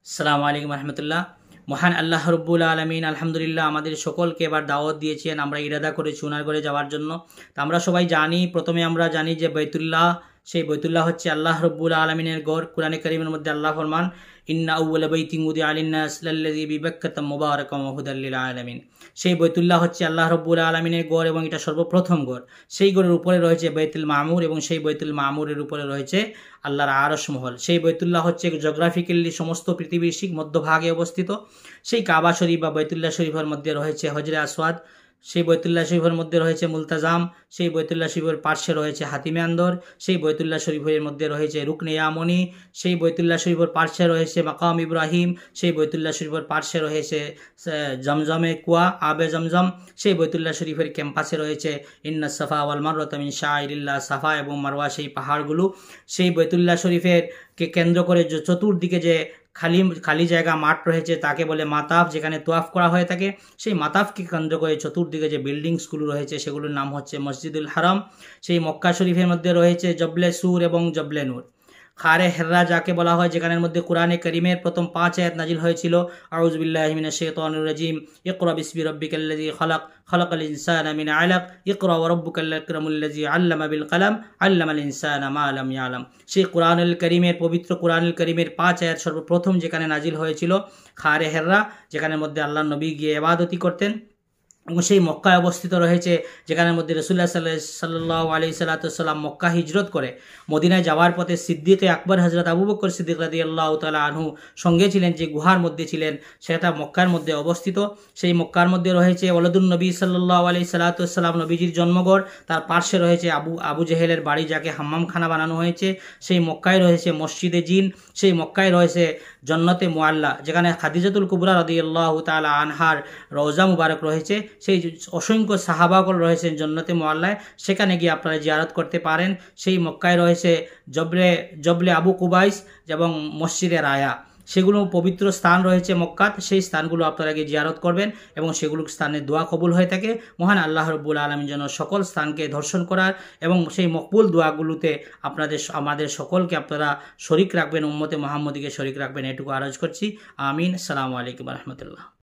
আসসালামু আলাইকুম রহমতুল্লাহ। মহান আল্লাহ রব্বুল আলমিন আলহামদুলিল্লাহ আমাদের সকলকে এবার দাওয়াত দিয়েছেন। আমরা ইরাদা করেছি ওনার ঘরে যাওয়ার জন্য। তো আমরা সবাই জানি, প্রথমে আমরা জানি যে বাইতুল্লাহ, সেই বাইতুল্লাহ হচ্ছে আল্লাহ রব্বুল আলমিনের ঘর। কুরআনে কারীমের মধ্যে আল্লাহ ফরমান, ইন্না আউওয়ালা বাইতিন উদিআ লিন-নাস লাল্লাযী বিবাক্কাতা মুবারাকান ওয়া হুদাল লিল আলামিন। সেই বাইতুল্লাহ হচ্ছে আল্লাহ রব্বুল আলমিনের ঘর এবং এটা সর্বপ্রথম ঘর। সেই ঘরের উপরে রয়েছে বাইতুল মামুর এবং সেই বাইতুল মামুরের উপরে রয়েছে আল্লাহর আরশ মহল। সেই বাইতুল্লাহ হচ্ছে জিওগ্রাফিক্যালি সমস্ত পৃথিবীর ঠিক মধ্যভাগে অবস্থিত। সেই কাবা শরীফ বা বাইতুল্লাহ শরীফের মধ্যে রয়েছে হজরে আসওয়াদ, সেই বাইতুল্লাহ শরীফের মধ্যে রয়েছে মুলতাজাম, সেই বাইতুল্লাহ শরীফের পার্শ্বে রয়েছে হাতিমে আন্দর, সেই বাইতুল্লাহ শরীফের মধ্যে রয়েছে রুকনে ইয়ামনি, সেই বাইতুল্লাহ শরীফের পার্শ্বে রয়েছে মাকাম ইব্রাহিম, সেই বাইতুল্লাহ শরীফের পার্শ্বে রয়েছে জমজমে কুয়া আবে জমজম, সেই বাইতুল্লাহ শরীফের ক্যাম্পাসে রয়েছে ইন্নাস সাফা ওয়াল মারওয়াতা মিন শাআইরিল্লাহ, সাফা এবং মারওয়া সেই পাহাড়গুলো। সেই বাইতুল্লাহ শরীফের কে কেন্দ্র করে যে চতুর্দিকে যে খালি জায়গা মাঠ রয়েছে তাকে বলে মাতাফ, যেখানে তোয়াফ করা হয়ে থাকে। সেই মাতাফকে কেন্দ্র করে চতুর্দিকে যে বিল্ডিংসগুলো রয়েছে সেগুলোর নাম হচ্ছে মসজিদুল হারাম। সেই মক্কা শরীফের মধ্যে রয়েছে জবলে সুর এবং জবলে নূর। খারে হেররা যাকে বলা হয়, যেখানের মধ্যে কুরআনে কারীমের প্রথম 5 আয়াত নাজিল হয়েছিল, আউযু বিল্লাহি মিনাশ শাইতানির রাজিম, ইকরা বিসমি রাব্বিকাল্লাযী খালাক, খালাকাল ইনসানা মিন আলাক, ইকরা ওয়া রাব্বুকাল আকরামুল্লাযী আল্লামা বিল কলম, আল্লামাল ইনসানা মা লাম ইয়ালাম। সেই কুরআনুল কারীমের পবিত্র কুরআনুল কারীমের 5 আয়াত সর্বপ্রথম যেখানে নাজিল হয়েছিল খারে হেররা, যেখানের মধ্যে আল্লাহর নবী গিয়ে ইবাদতি করতেন। এবং সেই মক্কায় অবস্থিত রয়েছে, যেখানের মধ্যে রাসূলুল্লাহ সাল্লাল্লাহু আলাইহি সাল্লাম মক্কা হিজরত করে মদিনায় যাওয়ার পথে সিদ্দিকে আকবর হযরত আবু বকর সিদ্দিক রাদিয়াল্লাহু তাআলা আনহু সঙ্গে ছিলেন, যে গুহার মধ্যে ছিলেন সেটা মক্কার মধ্যে অবস্থিত। সেই মক্কার মধ্যে রয়েছে ওয়ালাদুন নবী সাল্লাল্লাহু আলাইহি সাল্লাম, নবীজির জন্মঘর। তার পার্শ্বে রয়েছে আবু জেহেলের বাড়ি, যাকে হাম্মামখানা বানানো হয়েছে। সেই মক্কায় রয়েছে মসজিদে জিন। সেই মক্কায় রয়েছে জন্নতে মুআল্লা, যেখানে খাদিজাতুল কুবরা রাদিয়াল্লাহু তাআলা আনহার রওজা মুবারক রয়েছে। সেই অসংখ্য সাহাবাগণ রয়েছেন জন্নতে মুআল্লায়, সেখানে গিয়ে আপনারা জিয়ারত করতে পারেন। সেই মক্কায় রয়েছে জবলে আবু কুবাইস এবং মসজিদে রায়া, সেগুলো পবিত্র স্থান রয়েছে মক্কাত। সেই স্থানগুলো আপনারা গিয়ে জিয়ারত করবেন এবং সেগুলো স্থানে দোয়া কবুল হয়ে থাকে। মহান আল্লাহ রব্বুল আলামিন যেন সকল স্থানকে দর্শন করার এবং সেই মকবুল দোয়াগুলোতে আমাদের সকলকে আপনারা শরিক রাখবেন, উম্মতে মুহাম্মদীকে শরিক রাখবেন, এটুকু আরজ করছি। আমিন। আসসালামু আলাইকুম রহমতুল্লাহ।